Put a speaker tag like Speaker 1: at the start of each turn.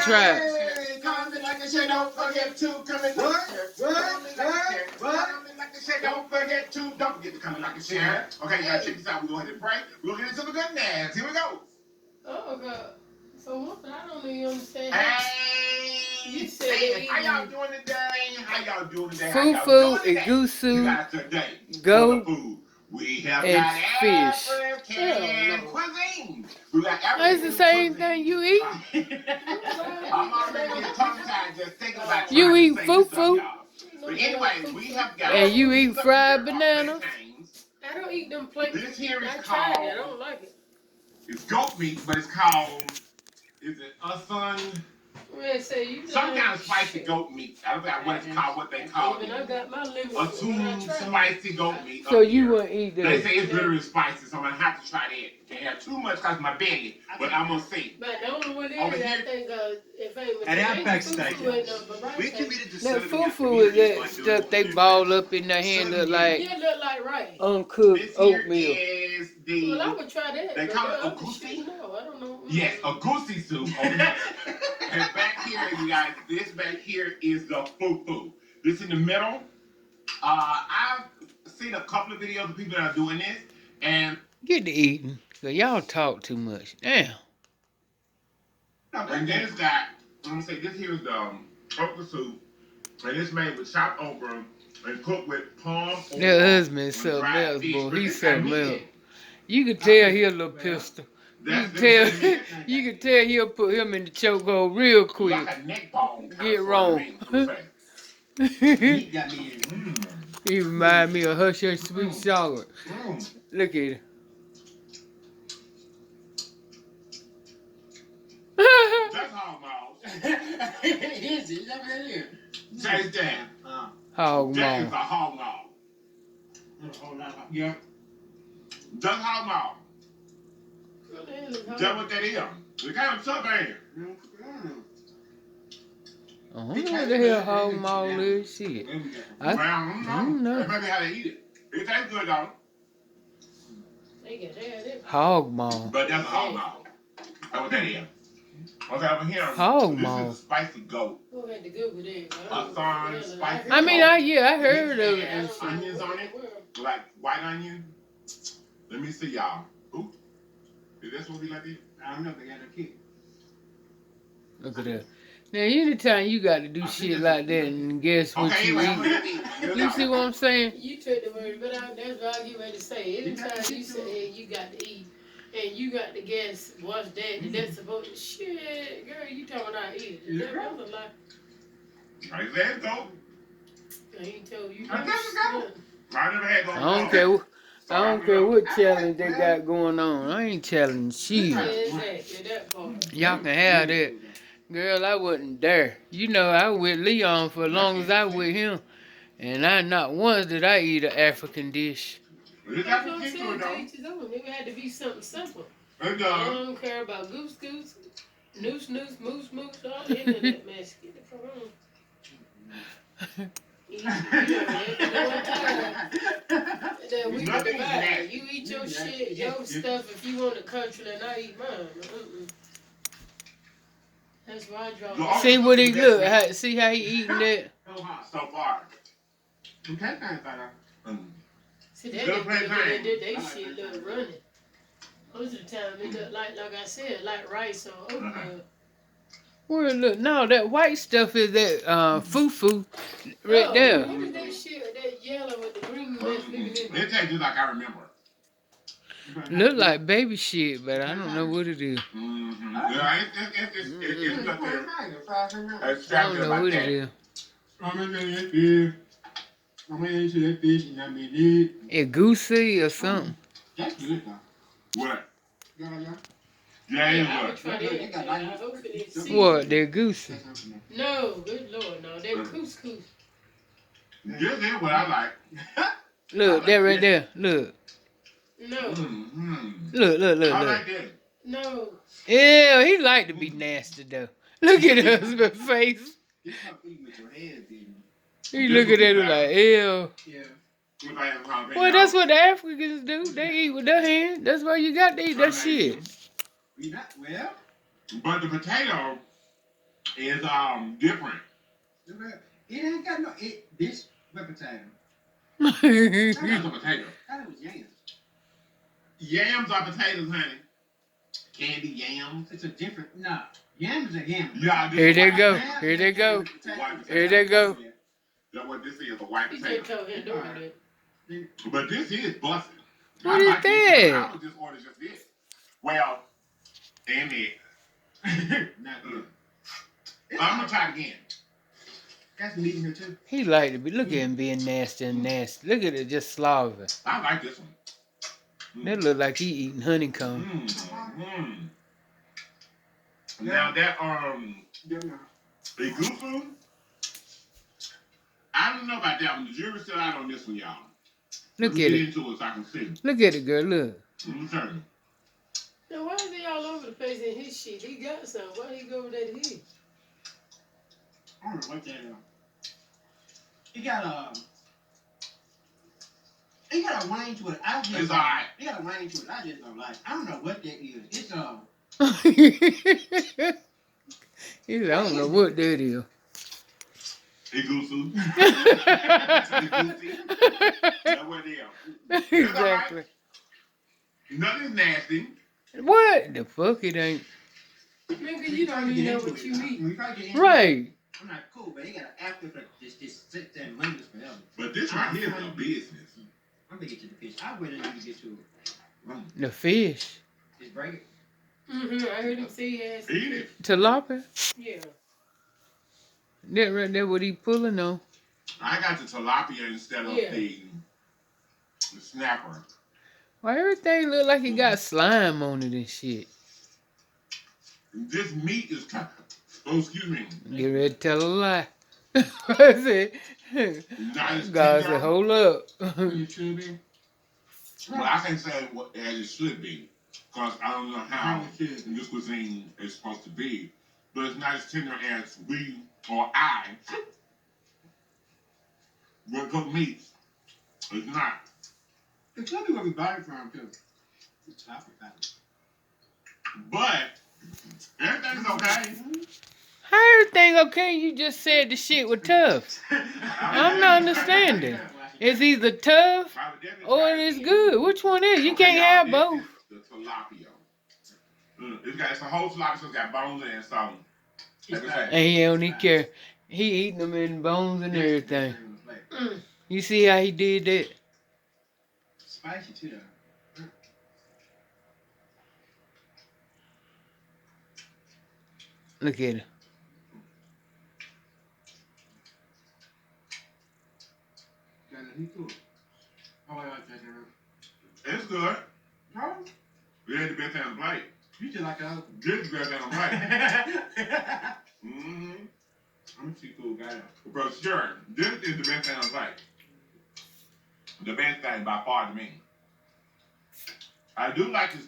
Speaker 1: tribes.
Speaker 2: Don't forget to come in. What? Don't forget to come in like a share. Okay, you gotta check this out. We're going to pray. We'll get into the goodness. Here we go.
Speaker 3: Oh, God. So what? I don't even understand.
Speaker 2: Hey,
Speaker 3: you said
Speaker 2: how y'all doing today? How y'all doing today?
Speaker 1: Fufu and goosey.
Speaker 2: You guys today.
Speaker 1: Goat.
Speaker 2: Food. We have
Speaker 1: and
Speaker 2: got
Speaker 1: fish.
Speaker 2: African cuisine. We got African
Speaker 1: That's the same thing you eat.
Speaker 2: I'm already getting tongue-tied just thinking about
Speaker 1: You
Speaker 2: trying
Speaker 1: eat
Speaker 2: to say this stuff,
Speaker 1: fufu.
Speaker 2: y'all. But anyway, we have got...
Speaker 1: And you eat fried bananas.
Speaker 3: I don't eat them plain.
Speaker 2: This here is
Speaker 3: I
Speaker 2: called...
Speaker 3: tried it. I don't like it.
Speaker 2: It's goat meat, but it's called... Is it Usun? Some kind of spicy goat meat. I don't know what it's called, what they call it.
Speaker 3: I got my lemon.
Speaker 2: Spicy goat meat.
Speaker 1: So you wouldn't eat that?
Speaker 2: They say it's really spicy, so I'm going to have to try that. Can't have too much because my belly, but I'm going to see.
Speaker 3: But the only one is, I think, if I was...
Speaker 4: At Outback Steakhouse, we committed to
Speaker 1: that
Speaker 4: serving
Speaker 1: fufu is that stuff they ball up in their hand look like
Speaker 3: rice.
Speaker 1: uncooked oatmeal.
Speaker 2: Is the...
Speaker 3: Well, I would try that.
Speaker 2: They call it agusi?
Speaker 3: No, I don't know.
Speaker 2: Yes, agusi soup. And back here, you guys, this back here is the fufu. This in the middle. I've seen a couple of videos of people that are doing this, and...
Speaker 1: Get to eating, because y'all talk too much. Damn.
Speaker 2: And then it's got, I'm going to say, this here is the okra soup, and it's made with chopped okra and cooked with palm oil.
Speaker 1: That husband is something else, boy. He's something else. You can tell he a little pistol. You can tell he'll put him in the chokehold real quick.
Speaker 2: Like a neck bone.
Speaker 1: Get wrong. He remind me of Hush Hush Sweet Charlotte. Look at it.
Speaker 2: That's hog maw.
Speaker 4: Is it?
Speaker 2: Taste that.
Speaker 1: Hog
Speaker 2: That is
Speaker 1: maw.
Speaker 2: a hog maw.
Speaker 4: Yeah.
Speaker 2: That's hog maw. That's what that is. It kind of tough, ain't it?
Speaker 1: I don't know what the hell hog maw is. Shit. I don't know.
Speaker 2: That's maybe how they eat it. It tastes good, though.
Speaker 1: Hog maw.
Speaker 2: But that's a hog maw. That's what that is. Okay, over here.
Speaker 1: Hog maw.
Speaker 2: This is spicy goat. A thorn, spicy
Speaker 1: I mean,
Speaker 2: goat.
Speaker 1: I heard of it. And shit.
Speaker 2: Onions on it, like white onion. Let me see, y'all. Ooh, is that supposed to be like this?
Speaker 4: I don't know. They got a kick.
Speaker 1: Look at that. Now, anytime you got to do shit like that, and guess what you eat? You see what I'm saying?
Speaker 3: You took the word, but that's what I get ready to say. Anytime you say you got to eat, and you got to guess what's that, and that's supposed to... Shit, girl, you talking about I eat it. That was a lie.
Speaker 2: Right there, go.
Speaker 3: I ain't told you.
Speaker 2: I never had goat.
Speaker 1: I don't care what challenge they got going on. I ain't challenging shit. Y'all can have that. Girl, I wasn't there. You know, I was with Leon for as long as I was with him. And I not once did I eat an African dish.
Speaker 2: It got to kick to it, though.
Speaker 3: It had to be something simple.
Speaker 2: It does.
Speaker 3: I don't care about goose, noose, moose, all the end of that mess. Get it from home. We can divide. You eat your shit, your stuff if you want the country, and I eat mine. That's why I draw.
Speaker 1: See what he look. See how he eating that?
Speaker 2: So far.
Speaker 4: Okay,
Speaker 3: See, they shit look running. Most of the time, it look like I said, like rice or oatmeal.
Speaker 1: Well, look, no, that white stuff is that fufu right there.
Speaker 3: What is that shit, that yellow with the green
Speaker 2: It tastes just like I remember.
Speaker 1: Look like baby shit, but I don't know what it is.
Speaker 2: Yeah, it's up there.
Speaker 1: I don't know what it is. It goosey or something.
Speaker 4: That's good, though.
Speaker 2: What?
Speaker 4: Yeah,
Speaker 2: Yeah, it was.
Speaker 1: What? They're goosey.
Speaker 3: No, good lord, no. They're couscous.
Speaker 2: This is what I like.
Speaker 1: Look, that right there. Look.
Speaker 3: No.
Speaker 1: Look.
Speaker 2: I like that.
Speaker 3: No.
Speaker 1: Yeah, he like to be nasty though. Look at husband's face. He look at it like, ew.
Speaker 4: Yeah.
Speaker 1: Well, that's what the Africans do. They eat with their hands. That's why you got to eat that shit.
Speaker 4: Well.
Speaker 2: But the potato is different.
Speaker 4: It ain't got no this with potato.
Speaker 2: That's a potato.
Speaker 4: I thought it was yams.
Speaker 2: Yams are potatoes, honey. Candy yams.
Speaker 4: It's a different yams are yams.
Speaker 2: Yeah, this
Speaker 1: Here
Speaker 2: is
Speaker 1: they
Speaker 2: white
Speaker 1: go.
Speaker 2: potato.
Speaker 1: Here they go.
Speaker 2: White potato.
Speaker 1: Here they go.
Speaker 2: That's what this is, a white
Speaker 3: You
Speaker 2: potato.
Speaker 3: just told him don't do that.
Speaker 2: But this is busted.
Speaker 1: What is
Speaker 2: this.
Speaker 1: that?
Speaker 2: I would just order just this. Well, and it.
Speaker 4: Not good.
Speaker 2: I'm gonna try it again.
Speaker 4: Got some meat in here too.
Speaker 1: He like to be. Look at him being nasty and nasty. Look at it just slobbering.
Speaker 2: I like this one.
Speaker 1: That look like he eating honeycomb.
Speaker 2: Now that igufu, I don't know about that one. The jury's still out on this one, y'all.
Speaker 1: Look
Speaker 2: Let's
Speaker 1: at
Speaker 2: get
Speaker 1: it.
Speaker 2: into it so I can see.
Speaker 1: Look at it, girl. Look.
Speaker 2: Okay.
Speaker 3: Now why is he all over the place in his shit? He got some. Why he go over there to his?
Speaker 4: I don't know what that is. He got a wine to it.
Speaker 2: It's alright.
Speaker 4: He got a wine to it. I just don't like. I don't know what that is. It's
Speaker 1: He said, I don't know what that is.
Speaker 2: Igufu. That's what it is.
Speaker 1: Exactly.
Speaker 2: Nothing nasty.
Speaker 1: What the fuck it ain't?
Speaker 3: Nigga, you don't even know what you eat.
Speaker 1: Right.
Speaker 4: I'm not cool, but he got an after for this sit there and lingers forever.
Speaker 2: But this right here is a business.
Speaker 4: I'm gonna get to the fish. I really need to get to it.
Speaker 1: The fish.
Speaker 4: Just break it.
Speaker 3: I heard him say he has.
Speaker 2: Eat it.
Speaker 1: Tilapia?
Speaker 3: Yeah.
Speaker 1: That right there what he pulling on.
Speaker 2: I got the tilapia instead of the snapper.
Speaker 1: Why everything look like it got slime on it and shit?
Speaker 2: This meat is kind of, oh, excuse me.
Speaker 1: Get ready to tell a lie. I said, God said, hold up.
Speaker 4: You should be.
Speaker 2: Well, I can't say what as it should be, because I don't know how this cuisine is supposed to be. But it's not as tender as we or I would cook meat. It's not.
Speaker 4: It could be where we buy it from too. It's half a pound.
Speaker 2: But everything's okay.
Speaker 1: How everything okay? You just said the shit was tough. I'm not understanding. It's either tough or it is good. Which one is? You can't have both.
Speaker 2: The tilapia. It's a whole tilapia, so it's got bones in it, so.
Speaker 1: And he don't even care. He eating them in bones and everything. You see how he did that?
Speaker 4: Spicy too, though.
Speaker 1: Look at it.
Speaker 2: It's good.
Speaker 4: Huh?
Speaker 2: We had the best thing on the plate.
Speaker 4: You just like a
Speaker 2: This is the best thing on the plate.
Speaker 4: I'm a seafood guy.
Speaker 2: For sure. This is the best thing on the plate. The best thing by far to me. I do like this.